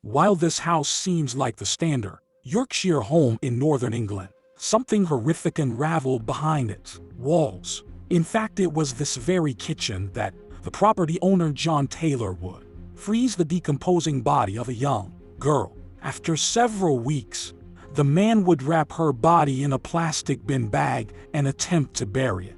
While this house seems like the standard Yorkshire home in northern England, something horrific unraveled behind its walls. In fact, it was this very kitchen that the property owner John Taylor would freeze the decomposing body of a young girl. After several weeks, the man would wrap her body in a plastic bin bag and attempt to bury it.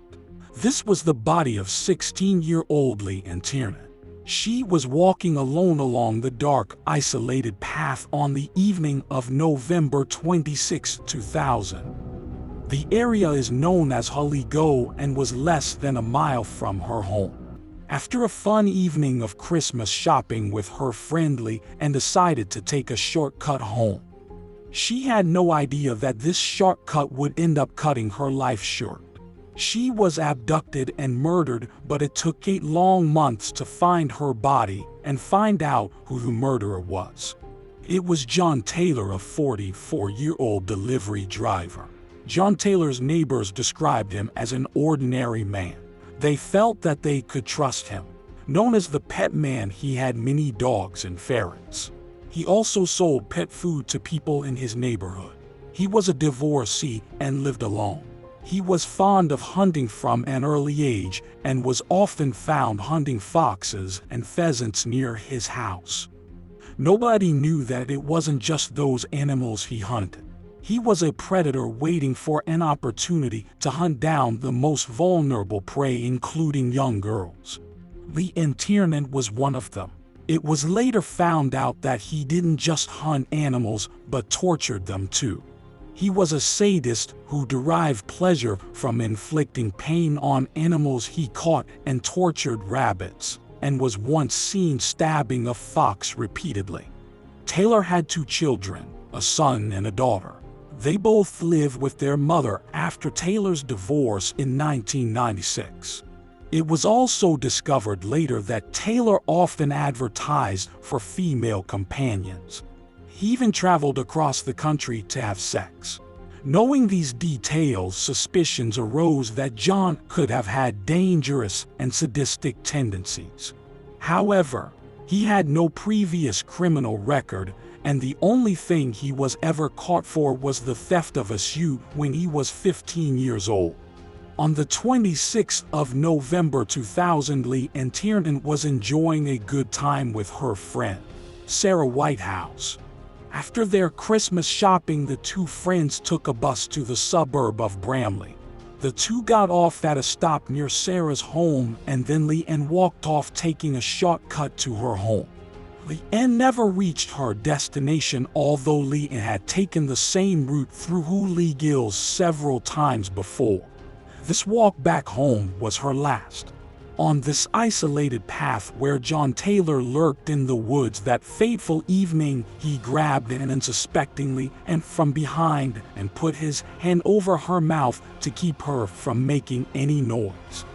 This was the body of 16-year-old Leanne Tiernan. She was walking alone along the dark, isolated path on the evening of November 26, 2000. The area is known as Houghley Gill and was less than a mile from her home. After a fun evening of Christmas shopping with her friend Leanne decided to take a shortcut home. She had no idea that this shortcut would end up cutting her life short. She was abducted and murdered, but it took 8 long months to find her body and find out who the murderer was. It was John Taylor, a 44-year-old delivery driver. John Taylor's neighbors described him as an ordinary man. They felt that they could trust him. Known as the pet man, he had many dogs and ferrets. He also sold pet food to people in his neighborhood. He was a divorcee and lived alone. He was fond of hunting from an early age and was often found hunting foxes and pheasants near his house. Nobody knew that it wasn't just those animals he hunted. He was a predator waiting for an opportunity to hunt down the most vulnerable prey, including young girls. Leanne Tiernan was one of them. It was later found out that he didn't just hunt animals but tortured them too. He was a sadist who derived pleasure from inflicting pain on animals he caught and tortured rabbits, and was once seen stabbing a fox repeatedly. Taylor had 2 children, a son and a daughter. They both live with their mother after Taylor's divorce in 1996. It was also discovered later that Taylor often advertised for female companions. He even traveled across the country to have sex. Knowing these details, suspicions arose that John could have had dangerous and sadistic tendencies. However, he had no previous criminal record, and the only thing he was ever caught for was the theft of a suit when he was 15 years old. On the 26th of November 2000, Leanne Tiernan was enjoying a good time with her friend, Sarah Whitehouse. After their Christmas shopping, the 2 friends took a bus to the suburb of Bramley. The 2 got off at a stop near Sarah's home, and then Leanne walked off, taking a shortcut to her home. Leanne never reached her destination, although Leanne had taken the same route through Houghley Gill several times before. This walk back home was her last. On this isolated path where John Taylor lurked in the woods that fateful evening, he grabbed Leanne unsuspectingly and from behind and put his hand over her mouth to keep her from making any noise.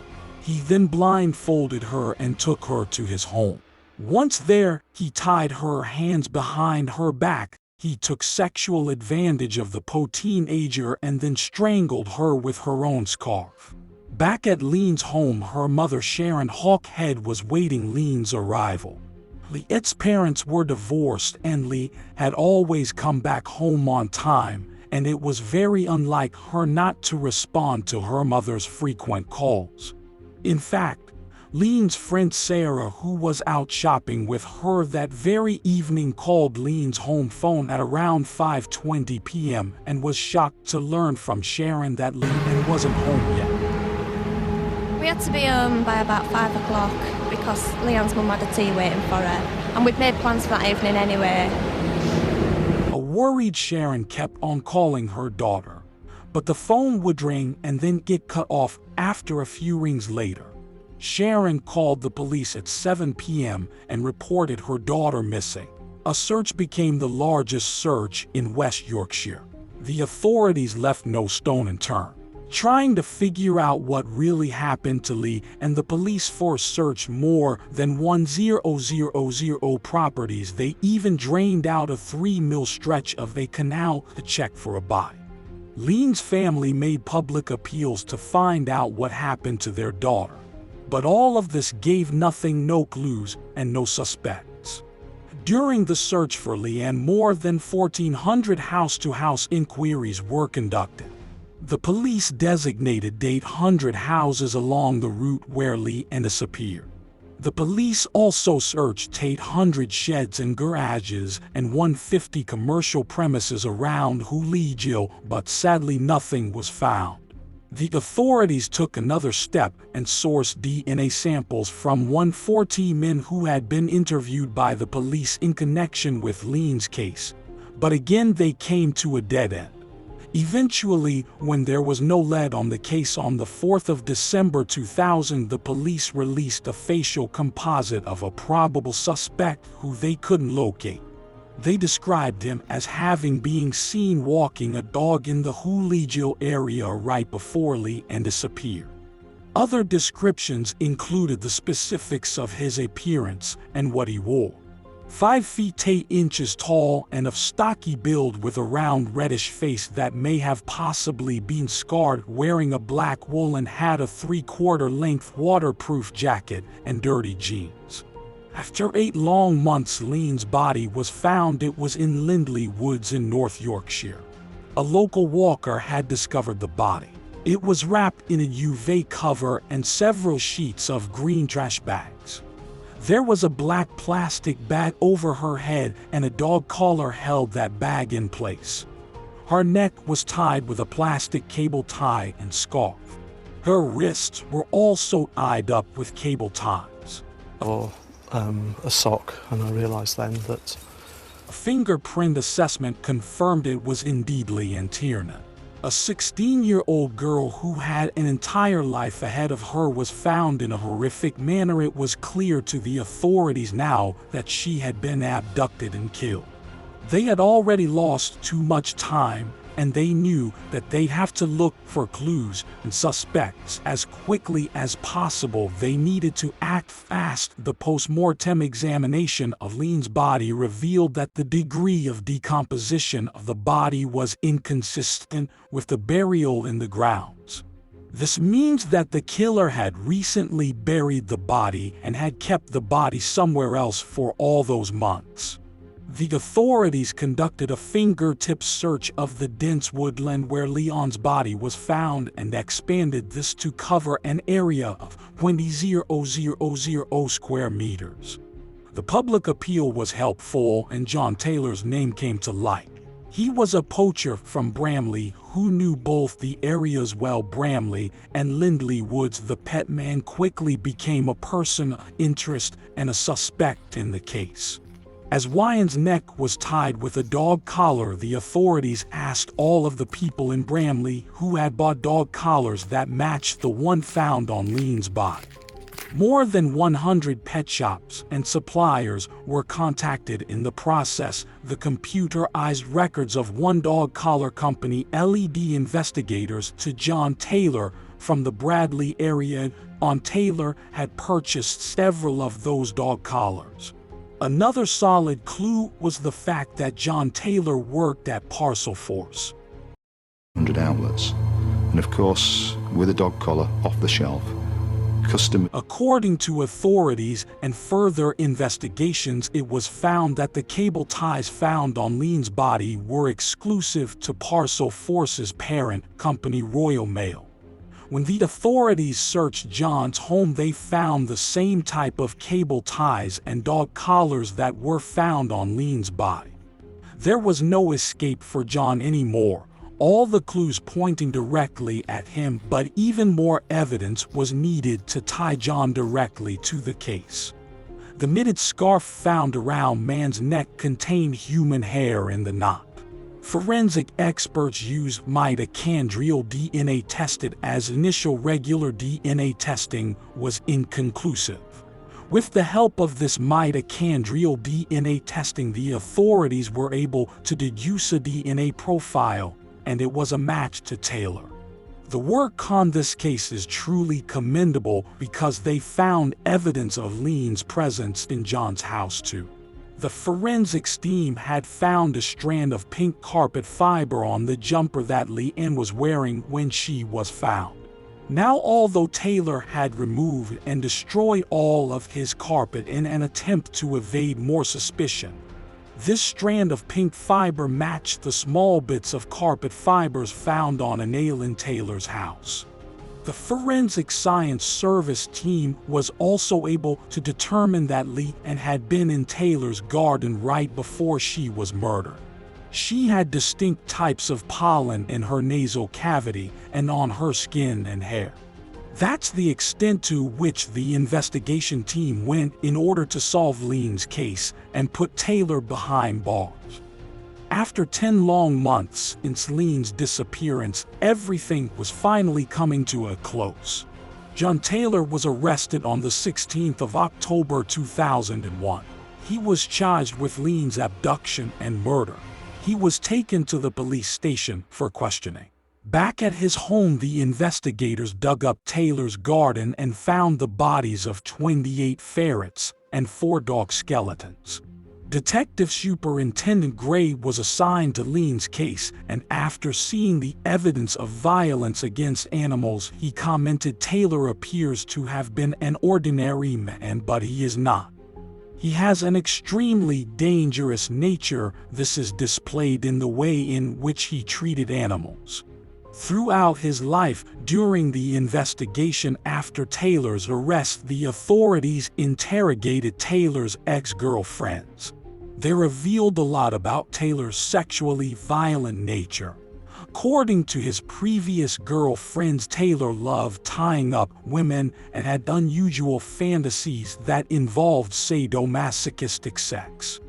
He then blindfolded her and took her to his home. Once there, he tied her hands behind her back. He took sexual advantage of the teenager and then strangled her with her own scarf. Back at Leanne's home, her mother Sharon Hawkhead was waiting Leanne's arrival. Leanne's parents were divorced and Leanne had always come back home on time, and it was very unlike her not to respond to her mother's frequent calls. In fact, Leanne's friend Sarah, who was out shopping with her that very evening, called Leanne's home phone at around 5:20 p.m. and was shocked to learn from Sharon that Leanne wasn't home yet. We had to be home by about 5 o'clock because Leanne's mum had a tea waiting for her, and we'd made plans for that evening anyway. A worried Sharon kept on calling her daughter, but the phone would ring and then get cut off after a few rings later. Sharon called the police at 7 p.m. and reported her daughter missing. A search became the largest search in West Yorkshire. The authorities left no stone unturned, trying to figure out what really happened to Leanne, and the police force searched more than 1,000 properties. They even drained out a 3-mile stretch of a canal to check for a body. Leanne's family made public appeals to find out what happened to their daughter. But all of this gave nothing, no clues, and no suspects. During the search for Leanne, more than 1,400 house-to-house inquiries were conducted. The police designated 800 houses along the route where Leanne disappeared. The police also searched 800 sheds and garages and 150 commercial premises around Houghley Gill, but sadly nothing was found. The authorities took another step and sourced DNA samples from 140 men who had been interviewed by the police in connection with Leanne's case, but again they came to a dead end. Eventually, when there was no lead on the case on the 4th of December 2000, the police released a facial composite of a probable suspect who they couldn't locate. They described him as having been seen walking a dog in the Houghley Gill area right before Leanne disappeared. Other descriptions included the specifics of his appearance and what he wore. 5 feet 8 inches tall and of stocky build with a round reddish face that may have possibly been scarred, wearing a black woolen hat, a 3/4 length waterproof jacket, and dirty jeans. After 8 long months, Leanne's body was found. It was in Lindley Woods in North Yorkshire. A local walker had discovered the body. It was wrapped in a UV cover and several sheets of green trash bags. There was a black plastic bag over her head and a dog collar held that bag in place. Her neck was tied with a plastic cable tie and scarf. Her wrists were also tied up with cable ties. A sock, and I realised then that a fingerprint assessment confirmed it was indeed Leanne Tiernan. A 16-year-old girl who had an entire life ahead of her was found in a horrific manner. It was clear to the authorities now that she had been abducted and killed. They had already lost too much time, and they knew that they'd have to look for clues and suspects as quickly as possible. They needed to act fast. The post-mortem examination of Leanne's body revealed that the degree of decomposition of the body was inconsistent with the burial in the grounds. This means that the killer had recently buried the body and had kept the body somewhere else for all those months. The authorities conducted a fingertip search of the dense woodland where Leanne's body was found and expanded this to cover an area of 20,000 square meters. The public appeal was helpful and John Taylor's name came to light. He was a poacher from Bramley who knew both the areas well. Bramley and Lindley Woods. The pet man quickly became a person of interest and a suspect in the case. As Leanne's neck was tied with a dog collar, the authorities asked all of the people in Bramley who had bought dog collars that matched the one found on Leanne's body. More than 100 pet shops and suppliers were contacted in the process. The computerized records of one dog collar company led investigators to John Taylor from the Bradley area. Taylor had purchased several of those dog collars. Another solid clue was the fact that John Taylor worked at Parcel Force. 100 outlets, and of course, with a dog collar off the shelf, According to authorities and further investigations, it was found that the cable ties found on Leanne's body were exclusive to Parcel Force's parent company, Royal Mail. When the authorities searched John's home, they found the same type of cable ties and dog collars that were found on Leanne's body. There was no escape for John anymore, all the clues pointing directly at him, but even more evidence was needed to tie John directly to the case. The knitted scarf found around man's neck contained human hair in the knot. Forensic experts used mitochondrial DNA tested as initial regular DNA testing was inconclusive. With the help of this mitochondrial DNA testing, the authorities were able to deduce a DNA profile, and it was a match to Taylor. The work on this case is truly commendable because they found evidence of Leanne's presence in John's house too. The forensics team had found a strand of pink carpet fiber on the jumper that Leanne was wearing when she was found. Now, although Taylor had removed and destroyed all of his carpet in an attempt to evade more suspicion, this strand of pink fiber matched the small bits of carpet fibers found on a nail in Taylor's house. The Forensic Science Service team was also able to determine that Leanne had been in Taylor's garden right before she was murdered. She had distinct types of pollen in her nasal cavity and on her skin and hair. That's the extent to which the investigation team went in order to solve Leanne's case and put Taylor behind bars. After 10 long months since Leanne's disappearance, everything was finally coming to a close. John Taylor was arrested on the 16th of October 2001. He was charged with Leanne's abduction and murder. He was taken to the police station for questioning. Back at his home, the investigators dug up Taylor's garden and found the bodies of 28 ferrets and 4 dog skeletons. Detective Superintendent Gray was assigned to Leanne's case, and after seeing the evidence of violence against animals, he commented, "Taylor appears to have been an ordinary man, but he is not. He has an extremely dangerous nature. This is displayed in the way in which he treated animals." Throughout his life, during the investigation after Taylor's arrest, the authorities interrogated Taylor's ex-girlfriends. They revealed a lot about Taylor's sexually violent nature. According to his previous girlfriends, Taylor loved tying up women and had unusual fantasies that involved sadomasochistic sex.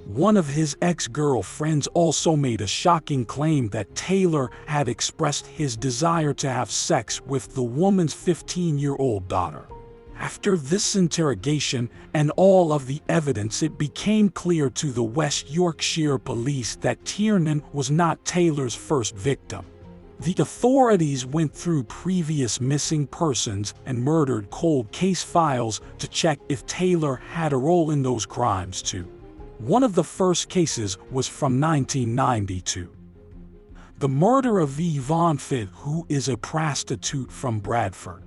One of his ex-girlfriends also made a shocking claim that Taylor had expressed his desire to have sex with the woman's 15-year-old daughter. After this interrogation and all of the evidence, it became clear to the West Yorkshire police that Tiernan was not Taylor's first victim. The authorities went through previous missing persons and murdered cold case files to check if Taylor had a role in those crimes too. One of the first cases was from 1992. The murder of Yvonne Fitt, who is a prostitute from Bradford.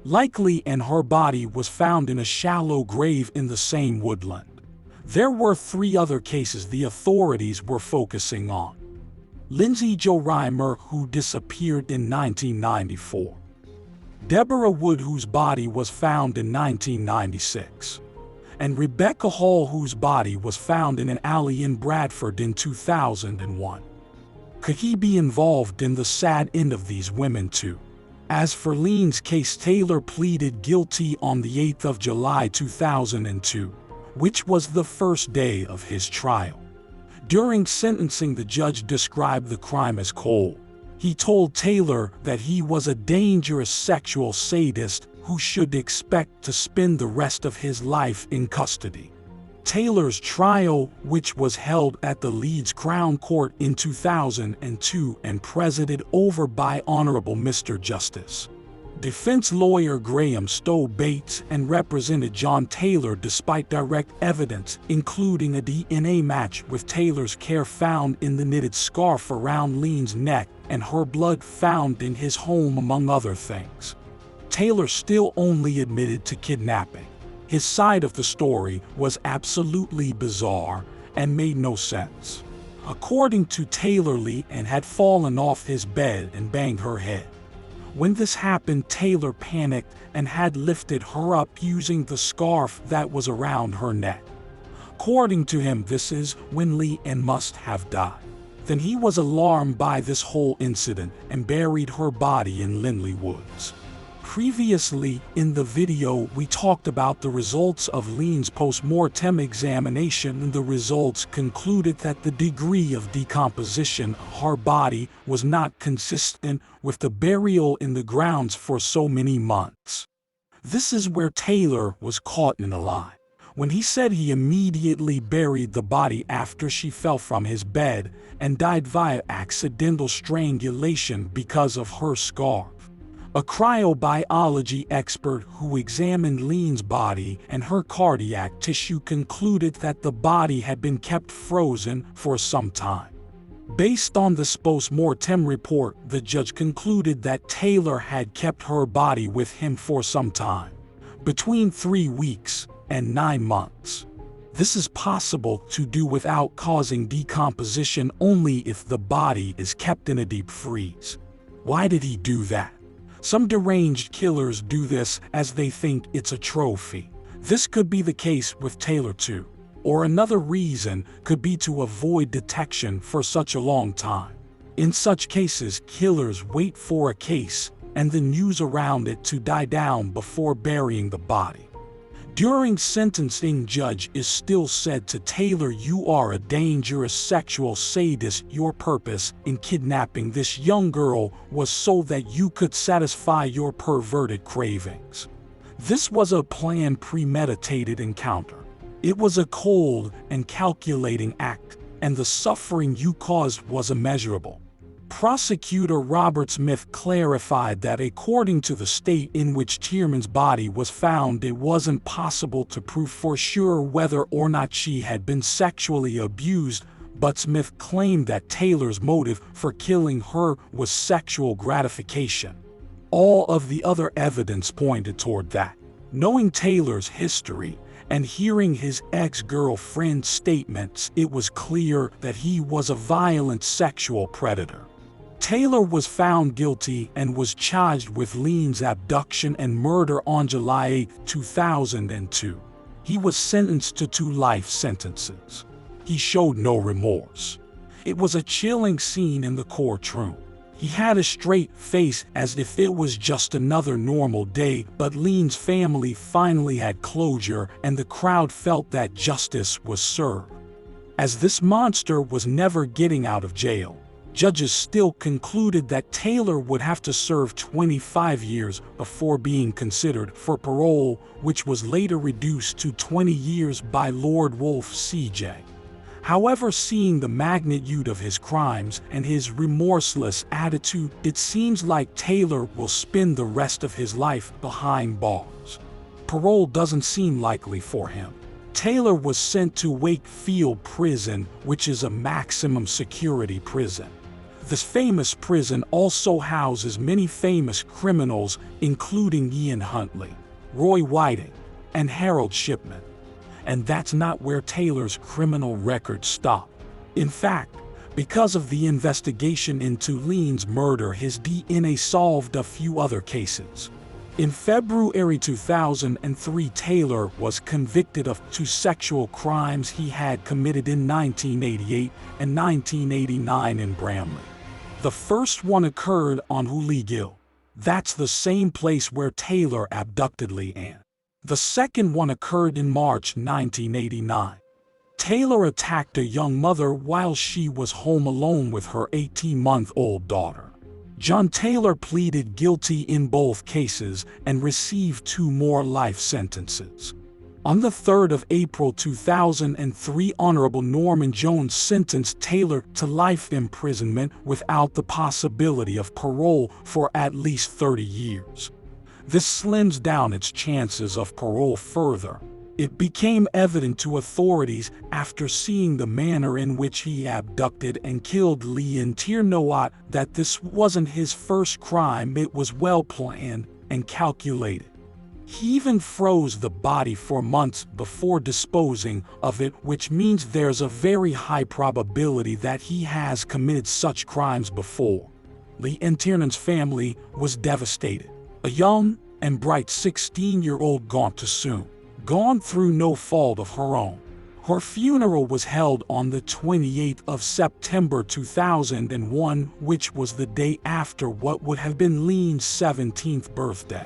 Likely, and her body was found in a shallow grave in the same woodland. There were 3 other cases the authorities were focusing on. Lindsay Jo Reimer, who disappeared in 1994. Deborah Wood, whose body was found in 1996. And Rebecca Hall, whose body was found in an alley in Bradford in 2001. Could he be involved in the sad end of these women too? As for Leanne's case, Taylor pleaded guilty on the 8th of July 2002, which was the first day of his trial. During sentencing, the judge described the crime as cold. He told Taylor that he was a dangerous sexual sadist who should expect to spend the rest of his life in custody. Taylor's trial, which was held at the Leeds Crown Court in 2002 and presided over by Honorable Mr. Justice. Defense lawyer Graham Stowe Bates and represented John Taylor despite direct evidence, including a DNA match with Taylor's hair found in the knitted scarf around Leanne's neck and her blood found in his home, among other things. Taylor still only admitted to kidnapping. His side of the story was absolutely bizarre and made no sense. According to Taylor, Leanne had fallen off his bed and banged her head. When this happened, Taylor panicked and had lifted her up using the scarf that was around her neck. According to him, this is when Leanne must have died. Then he was alarmed by this whole incident and buried her body in Linley Woods. Previously, in the video, we talked about the results of Leanne's post-mortem examination, and the results concluded that the degree of decomposition of her body was not consistent with the burial in the grounds for so many months. This is where Taylor was caught in a lie. When he said he immediately buried the body after she fell from his bed and died via accidental strangulation because of her scarf. A cryobiology expert who examined Leanne's body and her cardiac tissue concluded that the body had been kept frozen for some time. Based on this post-mortem report, the judge concluded that Taylor had kept her body with him for some time, between 3 weeks and 9 months. This is possible to do without causing decomposition only if the body is kept in a deep freeze. Why did he do that? Some deranged killers do this as they think it's a trophy. This could be the case with Taylor too. Or another reason could be to avoid detection for such a long time. In such cases, killers wait for a case and the news around it to die down before burying the body. During sentencing, judge is still said to Taylor, "You are a dangerous sexual sadist. Your purpose in kidnapping this young girl was so that you could satisfy your perverted cravings. This was a planned, premeditated encounter. It was a cold and calculating act, and the suffering you caused was immeasurable." Prosecutor Robert Smith clarified that according to the state in which Tiernan's body was found, it wasn't possible to prove for sure whether or not she had been sexually abused, but Smith claimed that Taylor's motive for killing her was sexual gratification. All of the other evidence pointed toward that. Knowing Taylor's history and hearing his ex-girlfriend's statements, it was clear that he was a violent sexual predator. Taylor was found guilty and was charged with Leanne's abduction and murder on July 8, 2002. He was sentenced to 2 life sentences. He showed no remorse. It was a chilling scene in the courtroom. He had a straight face as if it was just another normal day, but Leanne's family finally had closure and the crowd felt that justice was served. As this monster was never getting out of jail, judges still concluded that Taylor would have to serve 25 years before being considered for parole, which was later reduced to 20 years by Lord Wolfe CJ. However, seeing the magnitude of his crimes and his remorseless attitude, it seems like Taylor will spend the rest of his life behind bars. Parole doesn't seem likely for him. Taylor was sent to Wakefield Prison, which is a maximum security prison. This famous prison also houses many famous criminals, including Ian Huntley, Roy Whiting, and Harold Shipman. And that's not where Taylor's criminal record stopped. In fact, because of the investigation into Leanne's murder, his DNA solved a few other cases. In February 2003, Taylor was convicted of 2 sexual crimes he had committed in 1988 and 1989 in Bramley. The first one occurred on Houghley Gill. That's the same place where Taylor abducted Leanne. The second one occurred in March 1989. Taylor attacked a young mother while she was home alone with her 18-month-old daughter. John Taylor pleaded guilty in both cases and received 2 more life sentences. On the 3rd of April 2003, Honorable Norman Jones sentenced Taylor to life imprisonment without the possibility of parole for at least 30 years. This slims down its chances of parole further. It became evident to authorities after seeing the manner in which he abducted and killed Leanne Tiernan that this wasn't his first crime. It was well planned and calculated. He even froze the body for months before disposing of it, which means there's a very high probability that he has committed such crimes before. Leanne Tiernan's family was devastated. A young and bright 16-year-old gone too soon, gone through no fault of her own. Her funeral was held on the 28th of September 2001, which was the day after what would have been Leanne's 17th birthday.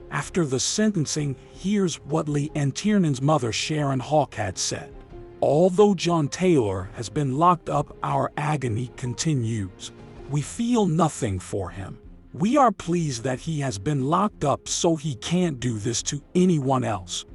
After the sentencing, here's what Leanne Tiernan's mother Sharon Hawk had said. "Although John Taylor has been locked up, our agony continues. We feel nothing for him. We are pleased that he has been locked up so he can't do this to anyone else.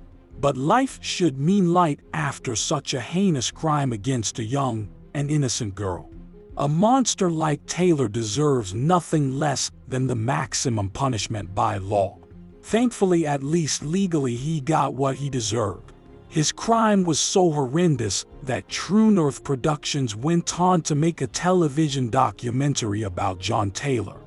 But life should mean light after such a heinous crime against a young and innocent girl. A monster like Taylor deserves nothing less than the maximum punishment by law. Thankfully, at least legally, he got what he deserved. His crime was so horrendous that True North Productions went on to make a television documentary about John Taylor.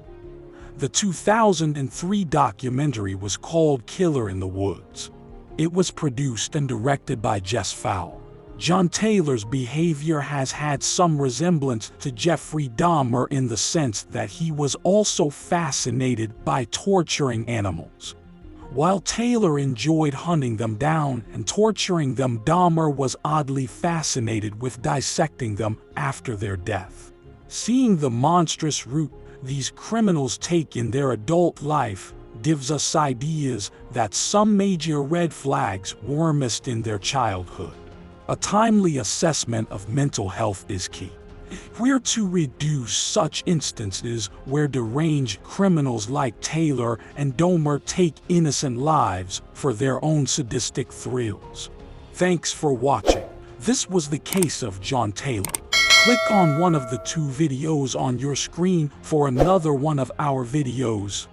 The 2003 documentary was called Killer in the Woods. It was produced and directed by Jess Fowle. John Taylor's behavior has had some resemblance to Jeffrey Dahmer in the sense that he was also fascinated by torturing animals. While Taylor enjoyed hunting them down and torturing them, Dahmer was oddly fascinated with dissecting them after their death. Seeing the monstrous route these criminals take in their adult life gives us ideas that some major red flags were missed in their childhood. A timely assessment of mental health is key. We're to reduce such instances where deranged criminals like Taylor and Dahmer take innocent lives for their own sadistic thrills. Thanks for watching. This was the case of John Taylor. Click on one of the two videos on your screen for another one of our videos.